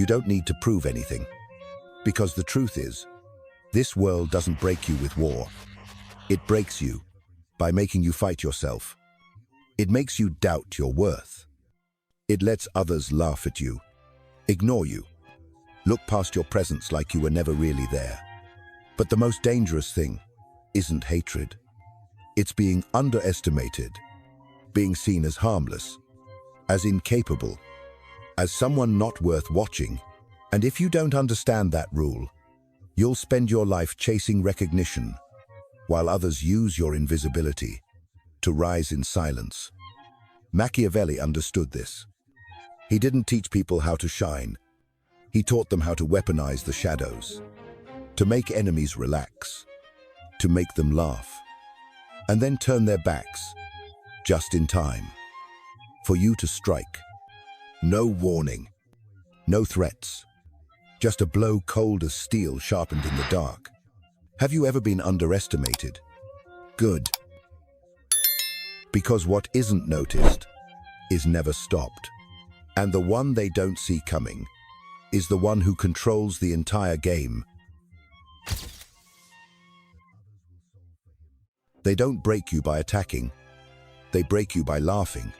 You don't need to prove anything. Because the truth is, this world doesn't break you with war. It breaks you by making you fight yourself. It makes you doubt your worth. It lets others laugh at you, ignore you, look past your presence like you were never really there. But the most dangerous thing isn't hatred. It's being underestimated, being seen as harmless, as incapable, as someone not worth watching. And if you don't understand that rule, you'll spend your life chasing recognition while others use your invisibility to rise in silence. Machiavelli understood this. He didn't teach people how to shine. He taught them how to weaponize the shadows, to make enemies relax, to make them laugh, and then turn their backs, just in time, for you to strike. No warning, no threats, just a blow cold as steel sharpened in the dark. Have you ever been underestimated? Good. Because what isn't noticed is never stopped. And the one they don't see coming is the one who controls the entire game. They don't break you by attacking. They break you by laughing,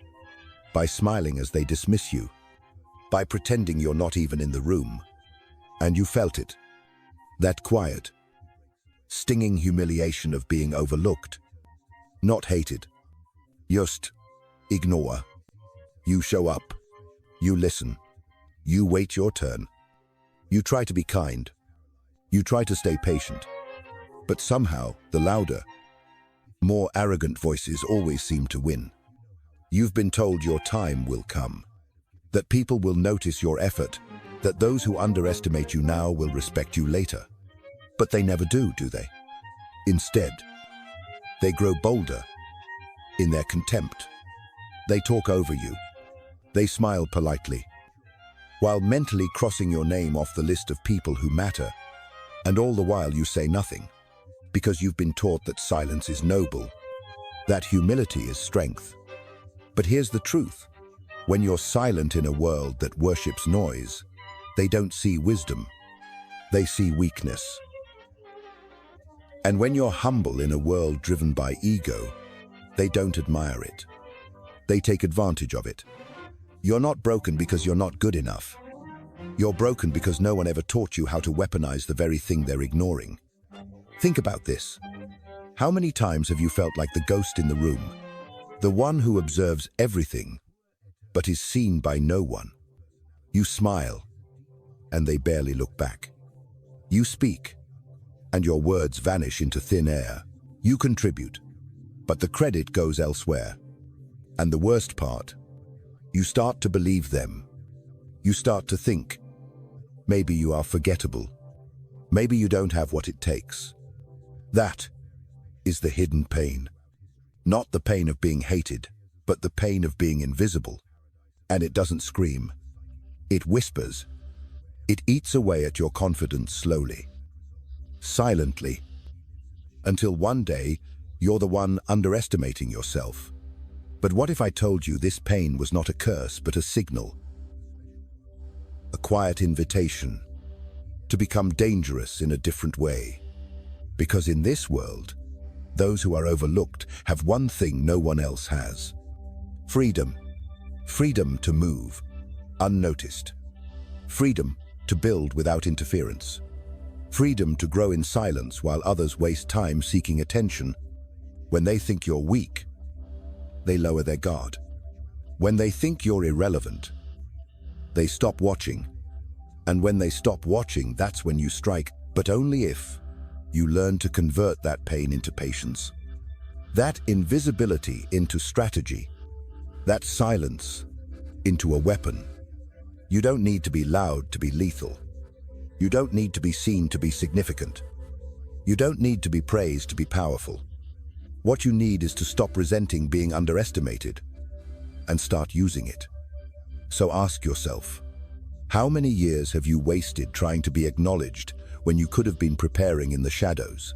by smiling as they dismiss you, by pretending you're not even in the room. And you felt it. That quiet, stinging humiliation of being overlooked. Not hated. Just ignore. You show up. You listen. You wait your turn. You try to be kind. You try to stay patient. But somehow, the louder, more arrogant voices always seem to win. You've been told your time will come, that people will notice your effort, that those who underestimate you now will respect you later. But they never do they? Instead, they grow bolder in their contempt. They talk over you. They smile politely, while mentally crossing your name off the list of people who matter. And all the while you say nothing, because you've been taught that silence is noble, that humility is strength. But here's the truth. When you're silent in a world that worships noise, they don't see wisdom. They see weakness. And when you're humble in a world driven by ego, they don't admire it. They take advantage of it. You're not broken because you're not good enough. You're broken because no one ever taught you how to weaponize the very thing they're ignoring. Think about this. How many times have you felt like the ghost in the room? The one who observes everything, but is seen by no one. You smile, and they barely look back. You speak, and your words vanish into thin air. You contribute, but the credit goes elsewhere. And the worst part, you start to believe them. You start to think, maybe you are forgettable. Maybe you don't have what it takes. That is the hidden pain. Not the pain of being hated, but the pain of being invisible. And it doesn't scream. It whispers. It eats away at your confidence slowly, silently, until one day you're the one underestimating yourself. But what if I told you this pain was not a curse, but a signal? A quiet invitation to become dangerous in a different way. Because in this world, those who are overlooked have one thing no one else has. Freedom. Freedom to move, unnoticed. Freedom to build without interference. Freedom to grow in silence while others waste time seeking attention. When they think you're weak, they lower their guard. When they think you're irrelevant, they stop watching. And when they stop watching, that's when you strike, but only if you learn to convert that pain into patience, that invisibility into strategy, that silence into a weapon. You don't need to be loud to be lethal. You don't need to be seen to be significant. You don't need to be praised to be powerful. What you need is to stop resenting being underestimated and start using it. So ask yourself, how many years have you wasted trying to be acknowledged when you could have been preparing in the shadows?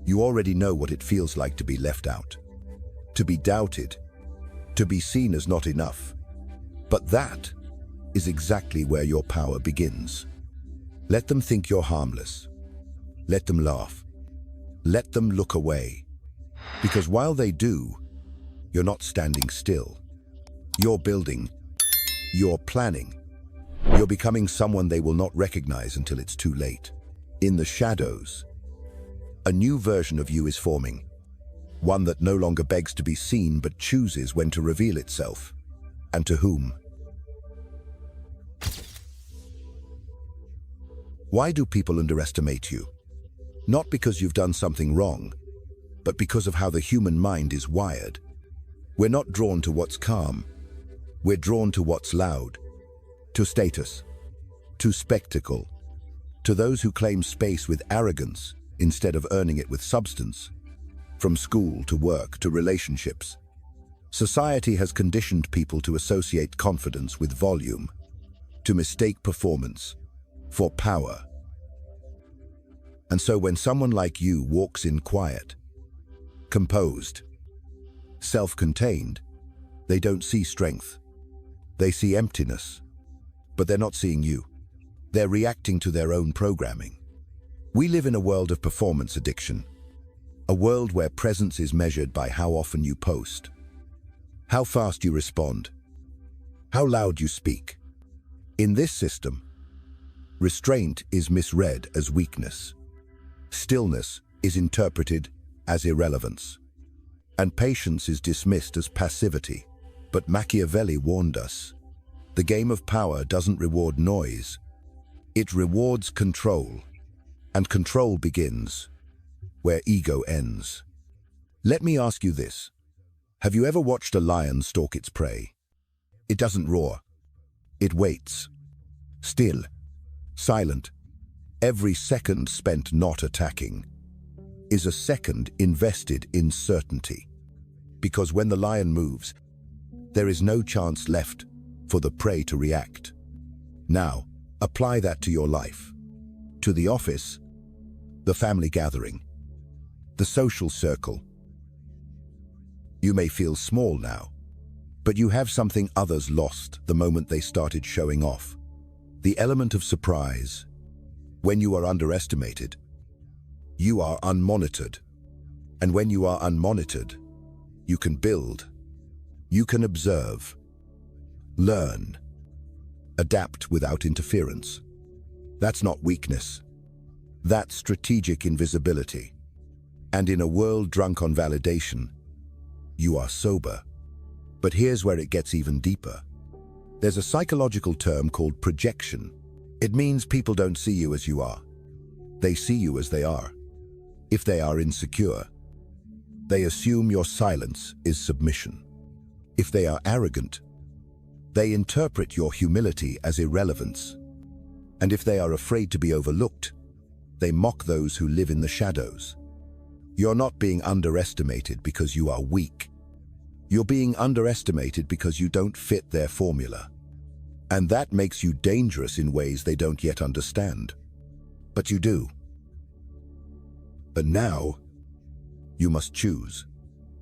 You already know what it feels like to be left out, to be doubted, to be seen as not enough. But that is exactly where your power begins. Let them think you're harmless. Let them laugh. Let them look away. Because while they do, you're not standing still. You're building. You're planning. You're becoming someone they will not recognize until it's too late. In the shadows, a new version of you is forming. One that no longer begs to be seen but chooses when to reveal itself. And to whom? Why do people underestimate you? Not because you've done something wrong, but because of how the human mind is wired. We're not drawn to what's calm. We're drawn to what's loud, to status, to spectacle, to those who claim space with arrogance instead of earning it with substance. From school to work to relationships, society has conditioned people to associate confidence with volume, to mistake performance for power. And so when someone like you walks in quiet, composed, self-contained, they don't see strength. They see emptiness, but they're not seeing you. They're reacting to their own programming. We live in a world of performance addiction, a world where presence is measured by how often you post, how fast you respond, how loud you speak. In this system, restraint is misread as weakness. Stillness is interpreted as irrelevance, and patience is dismissed as passivity. But Machiavelli warned us, the game of power doesn't reward noise, it rewards control, and control begins where ego ends. Let me ask you this. Have you ever watched a lion stalk its prey? It doesn't roar. It waits. Still. Silent. Every second spent not attacking is a second invested in certainty. Because when the lion moves, there is no chance left for the prey to react. Now, apply that to your life. To the office, the family gathering, the social circle. You may feel small now, but you have something others lost the moment they started showing off. The element of surprise. When you are underestimated, you are unmonitored. And when you are unmonitored, you can build, you can observe, learn, adapt without interference. That's not weakness. That's strategic invisibility. And in a world drunk on validation, you are sober. But here's where it gets even deeper. There's a psychological term called projection. It means people don't see you as you are. They see you as they are. If they are insecure, they assume your silence is submission. If they are arrogant, they interpret your humility as irrelevance. And if they are afraid to be overlooked, they mock those who live in the shadows. You're not being underestimated because you are weak. You're being underestimated because you don't fit their formula. And that makes you dangerous in ways they don't yet understand. But you do. But now, you must choose.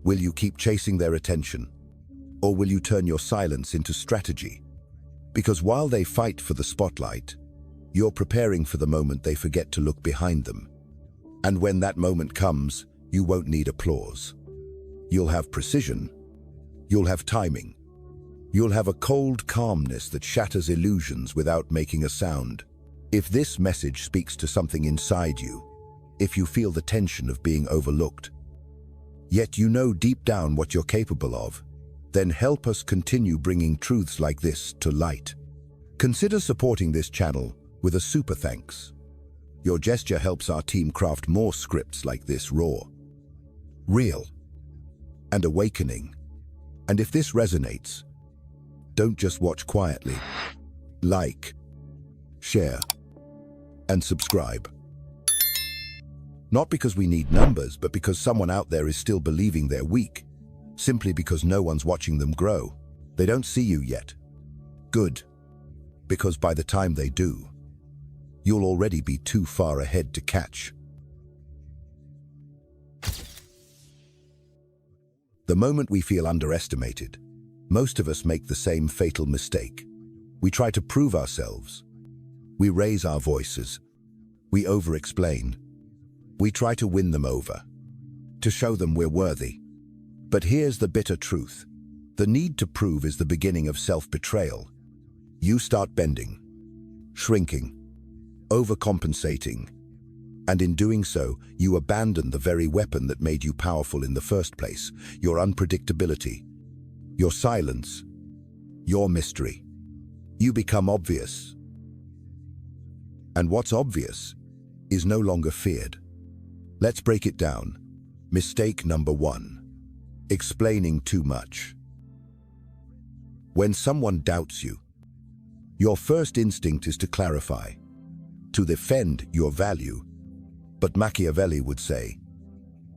Will you keep chasing their attention? Or will you turn your silence into strategy? Because while they fight for the spotlight, you're preparing for the moment they forget to look behind them. And when that moment comes, you won't need applause. You'll have precision. You'll have timing. You'll have a cold calmness that shatters illusions without making a sound. If this message speaks to something inside you, if you feel the tension of being overlooked, yet you know deep down what you're capable of, then help us continue bringing truths like this to light. Consider supporting this channel with a super thanks. Your gesture helps our team craft more scripts like this, raw, real, and awakening. And if this resonates, don't just watch quietly. Like, share, and subscribe. Not because we need numbers, but because someone out there is still believing they're weak, simply because no one's watching them grow. They don't see you yet. Good, because by the time they do, you'll already be too far ahead to catch. The moment we feel underestimated, most of us make the same fatal mistake. We try to prove ourselves. We raise our voices. We over-explain. We try to win them over, to show them we're worthy. But here's the bitter truth. The need to prove is the beginning of self-betrayal. You start bending, shrinking, overcompensating, and in doing so, you abandon the very weapon that made you powerful in the first place, your unpredictability, your silence, your mystery. You become obvious. And what's obvious is no longer feared. Let's break it down. Mistake number 1. Explaining too much. When someone doubts you, your first instinct is to clarify, to defend your value. But Machiavelli would say,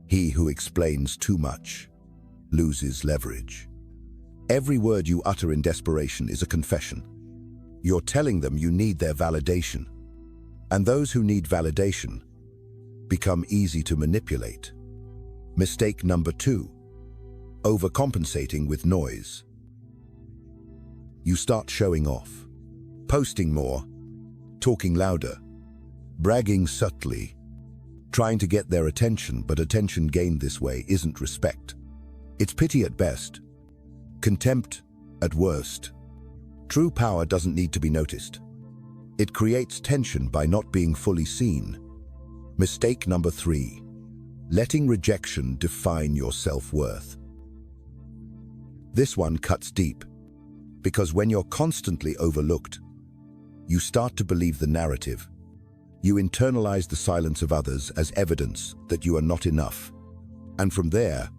he who explains too much loses leverage. Every word you utter in desperation is a confession. You're telling them you need their validation. And those who need validation become easy to manipulate. Mistake number 2. Overcompensating with noise. You start showing off, posting more, talking louder, bragging subtly, trying to get their attention, but attention gained this way isn't respect. It's pity at best, contempt at worst. True power doesn't need to be noticed. It creates tension by not being fully seen. Mistake number 3. Letting rejection define your self-worth. This one cuts deep, because when you're constantly overlooked, you start to believe the narrative. You internalize the silence of others as evidence that you are not enough. And from there,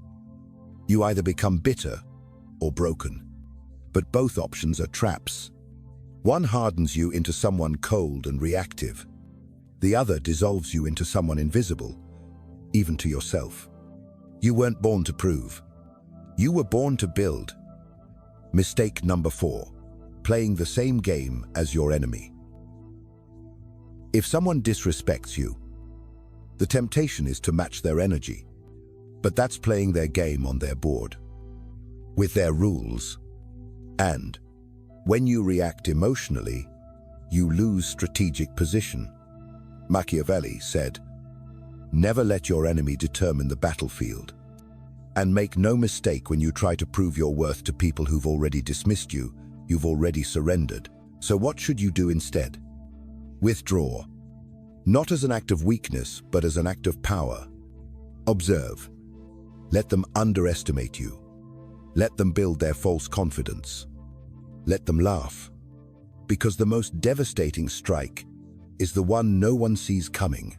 you either become bitter or broken. But both options are traps. One hardens you into someone cold and reactive. The other dissolves you into someone invisible, even to yourself. You weren't born to prove. You were born to build. Mistake number 4. Playing the same game as your enemy. If someone disrespects you, the temptation is to match their energy. But that's playing their game on their board, with their rules. And when you react emotionally, you lose strategic position. Machiavelli said, "Never let your enemy determine the battlefield." And make no mistake, when you try to prove your worth to people who've already dismissed you, you've already surrendered. So what should you do instead? Withdraw. Not as an act of weakness, but as an act of power. Observe. Let them underestimate you. Let them build their false confidence. Let them laugh. Because the most devastating strike is the one no one sees coming.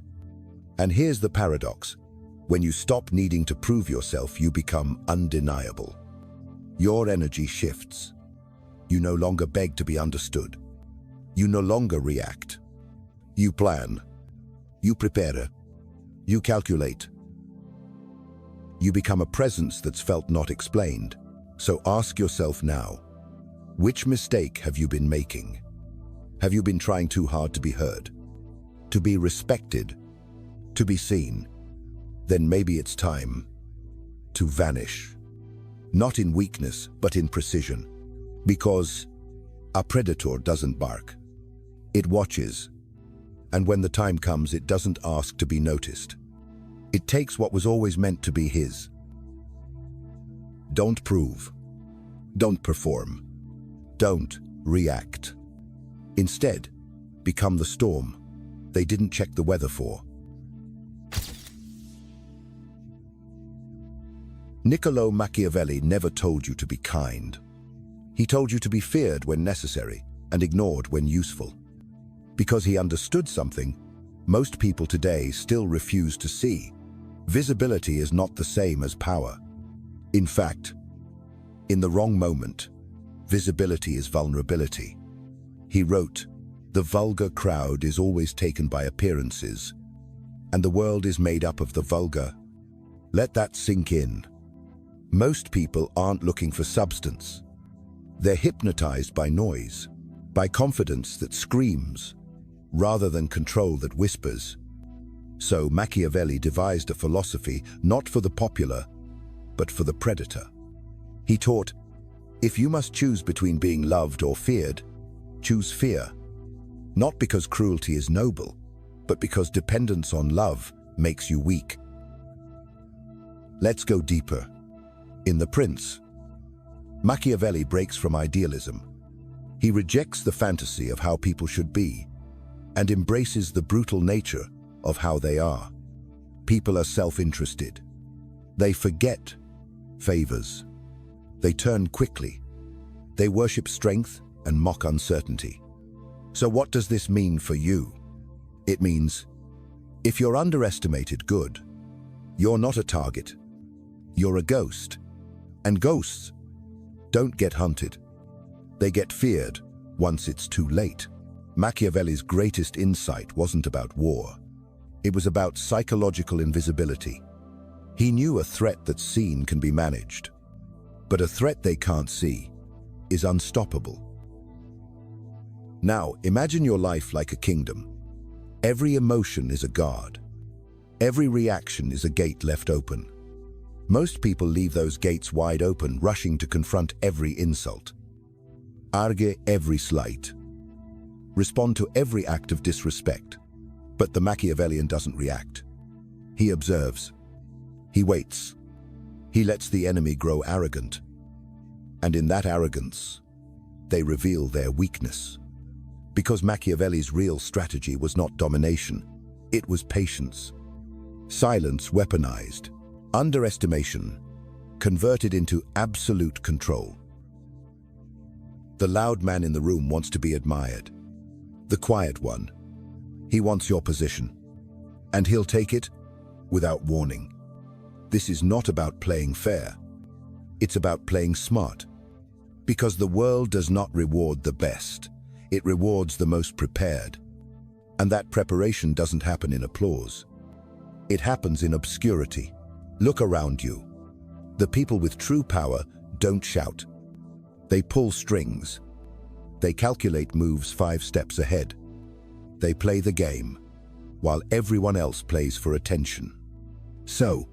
And here's the paradox. When you stop needing to prove yourself, you become undeniable. Your energy shifts. You no longer beg to be understood. You no longer react. You plan. You prepare. You calculate. You become a presence that's felt, not explained. So ask yourself now, which mistake have you been making? Have you been trying too hard to be heard, to be respected, to be seen? Then maybe it's time to vanish. Not in weakness, but in precision. Because a predator doesn't bark. It watches. And when the time comes, it doesn't ask to be noticed. It takes what was always meant to be his. Don't prove. Don't perform. Don't react. Instead, become the storm they didn't check the weather for. Niccolo Machiavelli never told you to be kind. He told you to be feared when necessary and ignored when useful. Because he understood something most people today still refuse to see. Visibility is not the same as power. In fact, in the wrong moment, visibility is vulnerability. He wrote, "The vulgar crowd is always taken by appearances, and the world is made up of the vulgar." Let that sink in. Most people aren't looking for substance. They're hypnotized by noise, by confidence that screams, rather than control that whispers. So Machiavelli devised a philosophy not for the popular, but for the predator. He taught, if you must choose between being loved or feared, choose fear, not because cruelty is noble, but because dependence on love makes you weak. Let's go deeper. In The Prince, Machiavelli breaks from idealism. He rejects the fantasy of how people should be and embraces the brutal nature of how they are. People are self-interested. They forget favors. They turn quickly. They worship strength and mock uncertainty. So what does this mean for you? It means, if you're underestimated good, you're not a target. You're a ghost. And ghosts don't get hunted. They get feared once it's too late. Machiavelli's greatest insight wasn't about war. It was about psychological invisibility. He knew a threat that's seen can be managed, but a threat they can't see is unstoppable. Now, imagine your life like a kingdom. Every emotion is a guard. Every reaction is a gate left open. Most people leave those gates wide open, rushing to confront every insult, argue every slight, respond to every act of disrespect. But the Machiavellian doesn't react. He observes. He waits. He lets the enemy grow arrogant. And in that arrogance, they reveal their weakness. Because Machiavelli's real strategy was not domination, it was patience. Silence weaponized, underestimation converted into absolute control. The loud man in the room wants to be admired. The quiet one, he wants your position, and he'll take it without warning. This is not about playing fair. It's about playing smart. Because the world does not reward the best. It rewards the most prepared. And that preparation doesn't happen in applause. It happens in obscurity. Look around you. The people with true power don't shout. They pull strings. They calculate moves 5 steps ahead. They play the game, while everyone else plays for attention. So,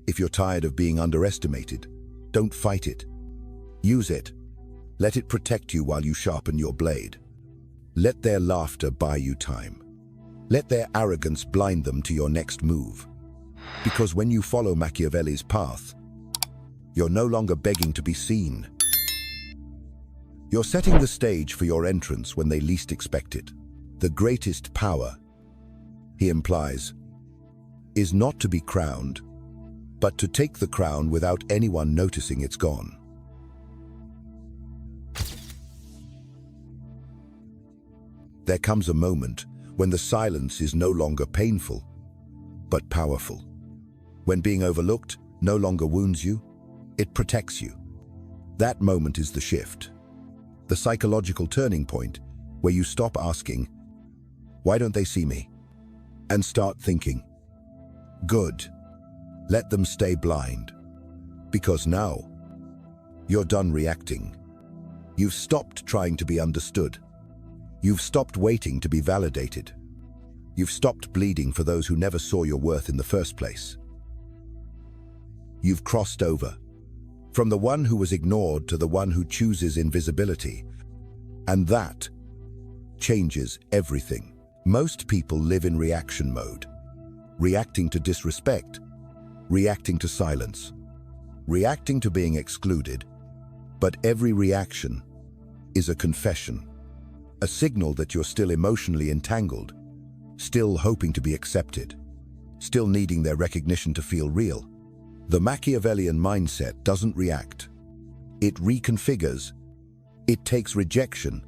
if you're tired of being underestimated, don't fight it. Use it. Let it protect you while you sharpen your blade. Let their laughter buy you time. Let their arrogance blind them to your next move. Because when you follow Machiavelli's path, you're no longer begging to be seen. You're setting the stage for your entrance when they least expect it. The greatest power, he implies, is not to be crowned, but to take the crown without anyone noticing it's gone. There comes a moment when the silence is no longer painful, but powerful. When being overlooked no longer wounds you, it protects you. That moment is the shift, the psychological turning point where you stop asking, "Why don't they see me?" and start thinking, "Good, let them stay blind." Because now, you're done reacting. You've stopped trying to be understood. You've stopped waiting to be validated. You've stopped bleeding for those who never saw your worth in the first place. You've crossed over, from the one who was ignored to the one who chooses invisibility. And that changes everything. Most people live in reaction mode, reacting to disrespect, reacting to silence, reacting to being excluded. But every reaction is a confession, a signal that you're still emotionally entangled, still hoping to be accepted, still needing their recognition to feel real. The Machiavellian mindset doesn't react. It reconfigures. It takes rejection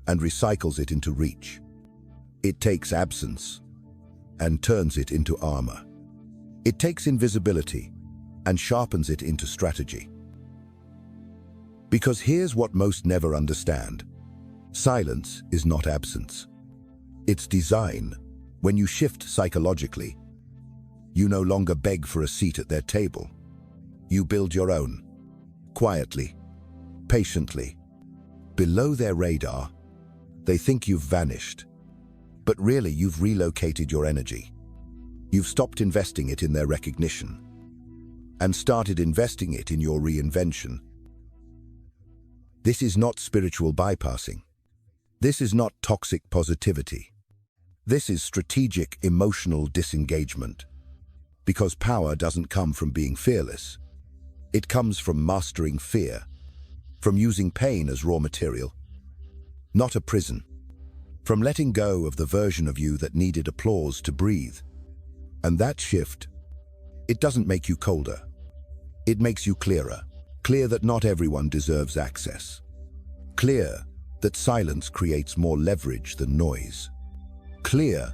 and recycles it into reach. It takes absence and turns it into armor. It takes invisibility and sharpens it into strategy. Because here's what most never understand. Silence is not absence. It's design. When you shift psychologically, you no longer beg for a seat at their table. You build your own, quietly, patiently. Below their radar, they think you've vanished. But really, you've relocated your energy. You've stopped investing it in their recognition and started investing it in your reinvention. This is not spiritual bypassing. This is not toxic positivity. This is strategic emotional disengagement. Because power doesn't come from being fearless. It comes from mastering fear, from using pain as raw material, not a prison, from letting go of the version of you that needed applause to breathe. And that shift, it doesn't make you colder. It makes you clearer. Clear that not everyone deserves access. Clear that silence creates more leverage than noise. Clear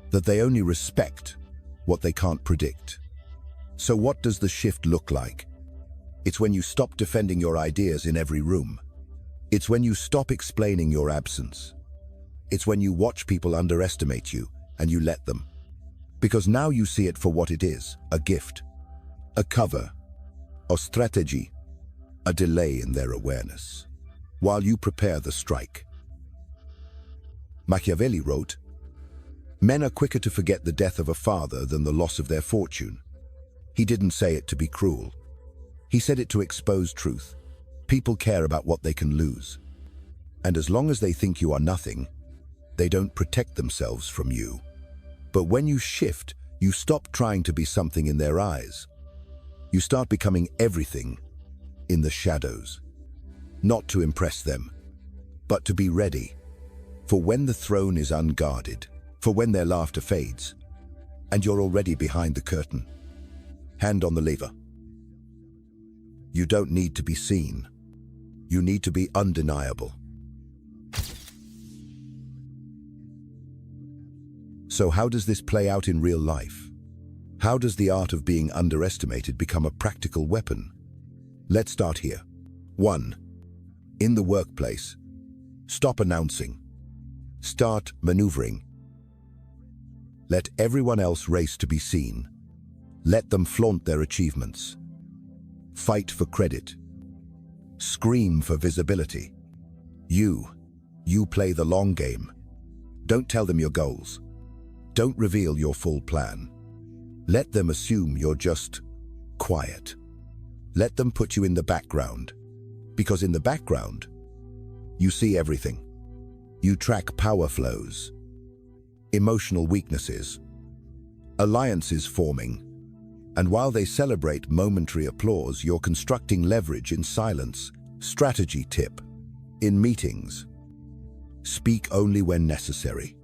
that they only respect what they can't predict. So what does the shift look like? It's when you stop defending your ideas in every room. It's when you stop explaining your absence. It's when you watch people underestimate you and you let them. Because now you see it for what it is, a gift, a cover, a strategy, a delay in their awareness, while you prepare the strike. Machiavelli wrote, "Men are quicker to forget the death of a father than the loss of their fortune." He didn't say it to be cruel. He said it to expose truth. People care about what they can lose. And as long as they think you are nothing, they don't protect themselves from you. But when you shift, you stop trying to be something in their eyes. You start becoming everything in the shadows. Not to impress them, but to be ready. For when the throne is unguarded, for when their laughter fades, and you're already behind the curtain. Hand on the lever. You don't need to be seen. You need to be undeniable. So how does this play out in real life? How does the art of being underestimated become a practical weapon? Let's start here. 1. In the workplace. Stop announcing. Start maneuvering. Let everyone else race to be seen. Let them flaunt their achievements. Fight for credit. Scream for visibility. You play the long game. Don't tell them your goals. Don't reveal your full plan. Let them assume you're just quiet. Let them put you in the background. Because in the background, you see everything. You track power flows, emotional weaknesses, alliances forming, and while they celebrate momentary applause, you're constructing leverage in silence. Strategy tip. In meetings, speak only when necessary.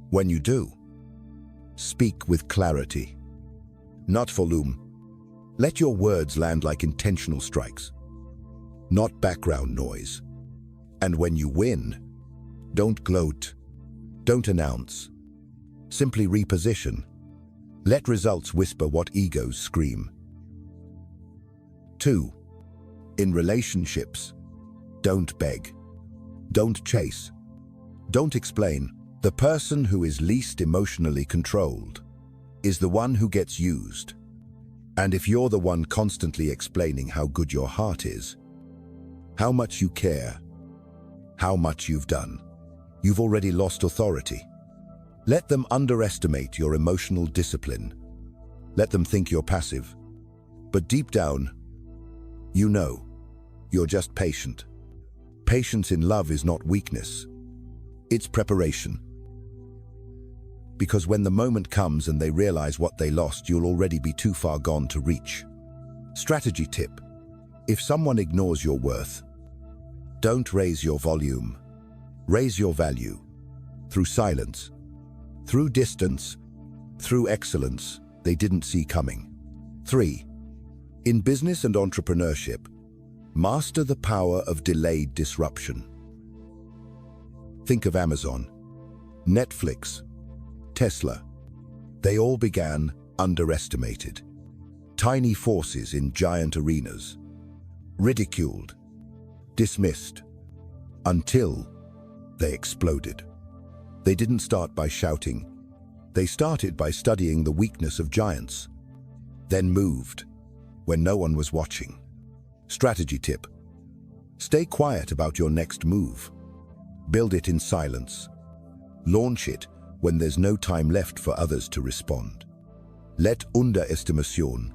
When you do, speak with clarity, not volume. Let your words land like intentional strikes, not background noise. And when you win, don't gloat, don't announce. Simply reposition. Let results whisper what egos scream. 2. In relationships, don't beg, don't chase, don't explain. The person who is least emotionally controlled is the one who gets used. And if you're the one constantly explaining how good your heart is, how much you care, how much you've done, you've already lost authority. Let them underestimate your emotional discipline. Let them think you're passive. But deep down, you know, you're just patient. Patience in love is not weakness. It's preparation. Because when the moment comes and they realize what they lost, you'll already be too far gone to reach. Strategy tip. If someone ignores your worth, don't raise your volume. Raise your value. Through silence, through distance, through excellence they didn't see coming. 3. In business and entrepreneurship, master the power of delayed disruption. Think of Amazon, Netflix, Tesla. They all began underestimated. Tiny forces in giant arenas. Ridiculed, dismissed, until they exploded. They didn't start by shouting. They started by studying the weakness of giants, then moved when no one was watching. Strategy tip. Stay quiet about your next move. Build it in silence. Launch it when there's no time left for others to respond. Let underestimation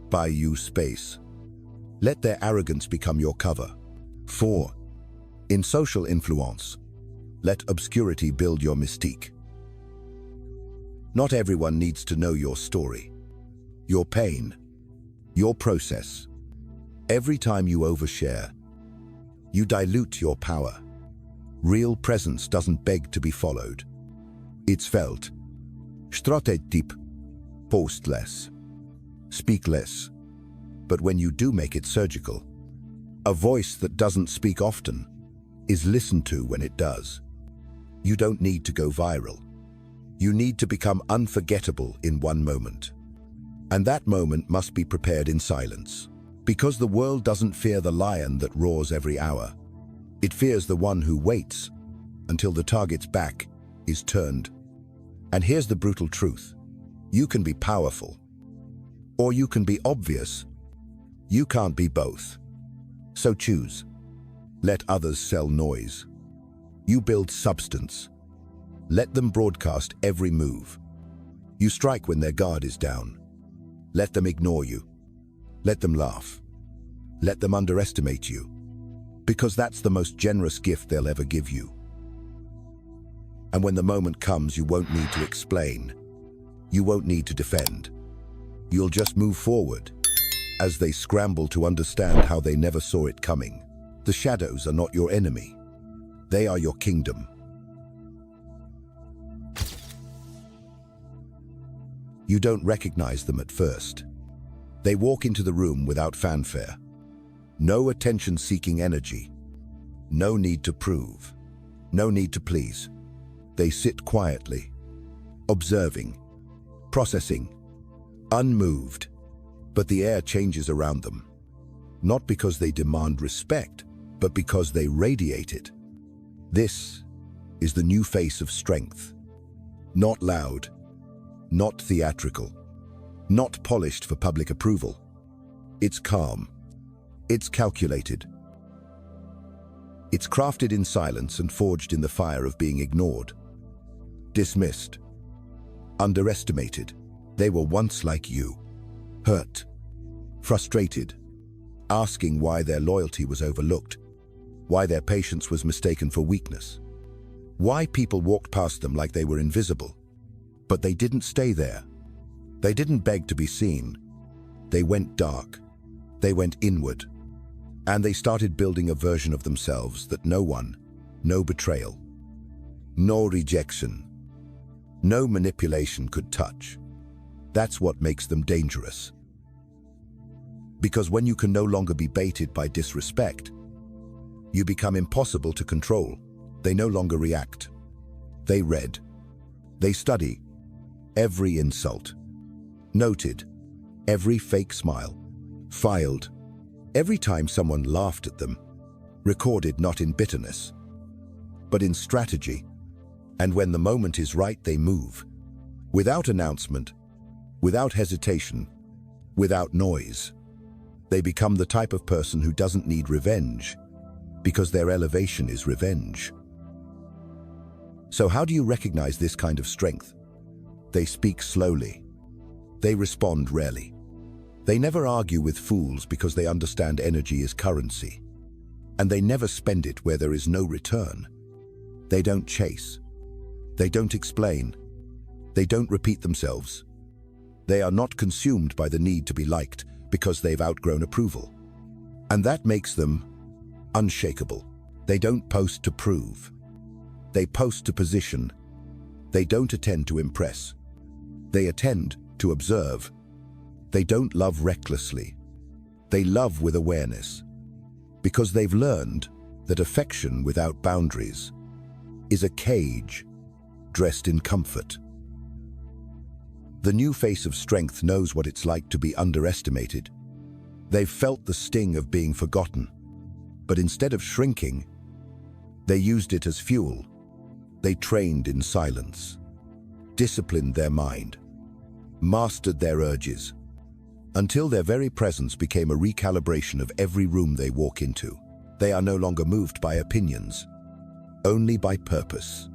buy you space. Let their arrogance become your cover. 4. In social influence, Let obscurity build your mystique. Not everyone needs to know your story, your pain, your process. Every time you overshare, you dilute your power. Real presence doesn't beg to be followed. It's felt. Stratetyp. Post less. Speak less. But when you do make it surgical, a voice that doesn't speak often is listened to when it does. You don't need to go viral. You need to become unforgettable in one moment. And that moment must be prepared in silence. Because the world doesn't fear the lion that roars every hour. It fears the one who waits until the target's back is turned. And here's the brutal truth. You can be powerful, or you can be obvious. You can't be both. So choose. Let others sell noise. You build substance. Let them broadcast every move. You strike when their guard is down. Let them ignore you. Let them laugh. Let them underestimate you. Because that's the most generous gift they'll ever give you. And when the moment comes, you won't need to explain. You won't need to defend. You'll just move forward as they scramble to understand how they never saw it coming. The shadows are not your enemy. They are your kingdom. You don't recognize them at first. They walk into the room without fanfare. No attention-seeking energy. No need to prove. No need to please. They sit quietly, observing, processing, unmoved. But the air changes around them. Not because they demand respect, but because they radiate it. This is the new face of strength. Not loud, not theatrical, not polished for public approval. It's calm. It's calculated. It's crafted in silence and forged in the fire of being ignored. Dismissed. Underestimated. They were once like you. Hurt. Frustrated. Asking why their loyalty was overlooked. Why their patience was mistaken for weakness. Why people walked past them like they were invisible. But they didn't stay there. They didn't beg to be seen. They went dark. They went inward. And they started building a version of themselves that no betrayal, no rejection, no manipulation could touch. That's what makes them dangerous. Because when you can no longer be baited by disrespect, you become impossible to control. They no longer react. They read. They study every insult, noted every fake smile, filed every time someone laughed at them, recorded not in bitterness, but in strategy. And when the moment is right, they move. Without announcement, without hesitation, without noise. They become the type of person who doesn't need revenge, because their elevation is revenge. So how do you recognize this kind of strength? They speak slowly. They respond rarely. They never argue with fools because they understand energy is currency. And they never spend it where there is no return. They don't chase. They don't explain. They don't repeat themselves. They are not consumed by the need to be liked because they've outgrown approval. And that makes them unshakable. They don't post to prove. They post to position. They don't attend to impress. They attend to observe. They don't love recklessly. They love with awareness. Because they've learned that affection without boundaries is a cage dressed in comfort. The new face of strength knows what it's like to be underestimated. They've felt the sting of being forgotten. But instead of shrinking, they used it as fuel. They trained in silence, disciplined their mind, mastered their urges, until their very presence became a recalibration of every room they walk into. They are no longer moved by opinions, only by purpose.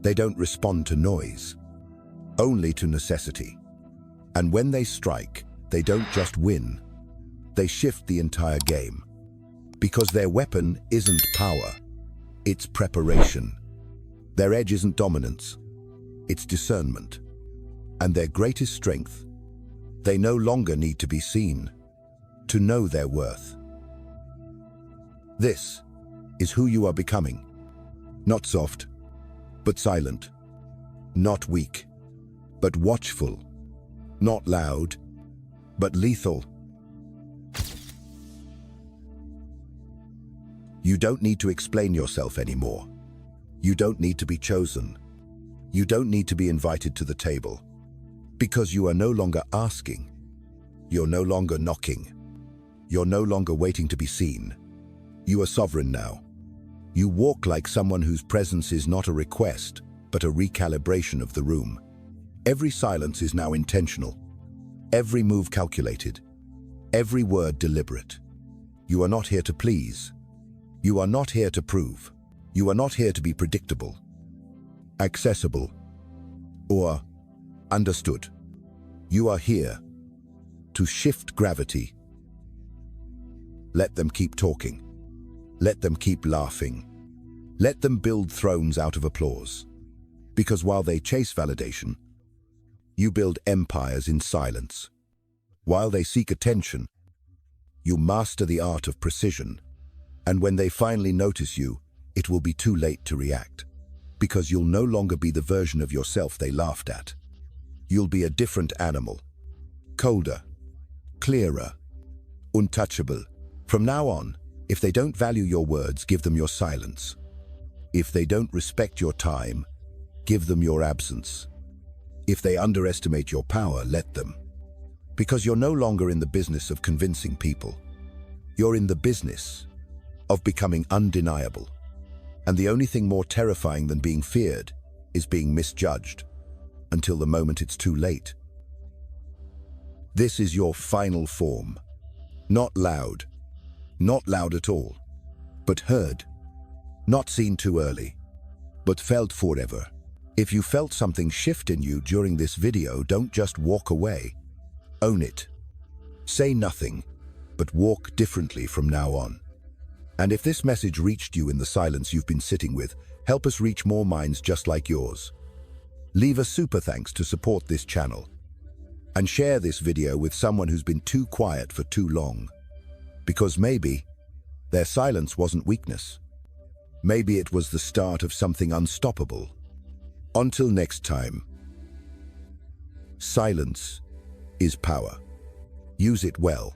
They don't respond to noise, only to necessity. And when they strike, they don't just win, they shift the entire game. Because their weapon isn't power, it's preparation. Their edge isn't dominance, it's discernment. And their greatest strength, they no longer need to be seen to know their worth. This is who you are becoming. Not soft, but silent. Not weak, but watchful. Not loud, but lethal. You don't need to explain yourself anymore. You don't need to be chosen. You don't need to be invited to the table. Because you are no longer asking. You're no longer knocking. You're no longer waiting to be seen. You are sovereign now. You walk like someone whose presence is not a request, but a recalibration of the room. Every silence is now intentional. Every move calculated. Every word deliberate. You are not here to please. You are not here to prove. You are not here to be predictable, accessible, or understood. You are here to shift gravity. Let them keep talking. Let them keep laughing. Let them build thrones out of applause. Because while they chase validation, you build empires in silence. While they seek attention, you master the art of precision. And when they finally notice you, it will be too late to react. Because you'll no longer be the version of yourself they laughed at. You'll be a different animal. Colder, clearer, untouchable. From now on, if they don't value your words, give them your silence. If they don't respect your time, give them your absence. If they underestimate your power, let them. Because you're no longer in the business of convincing people. You're in the business of becoming undeniable. And the only thing more terrifying than being feared is being misjudged until the moment it's too late. This is your final form. Not loud at all, but heard. Not seen too early, but felt forever. If you felt something shift in you during this video, don't just walk away. Own it. Say nothing, but walk differently from now on. And if this message reached you in the silence you've been sitting with, help us reach more minds just like yours. Leave a super thanks to support this channel. And share this video with someone who's been too quiet for too long. Because maybe their silence wasn't weakness. Maybe it was the start of something unstoppable. Until next time, silence is power. Use it well.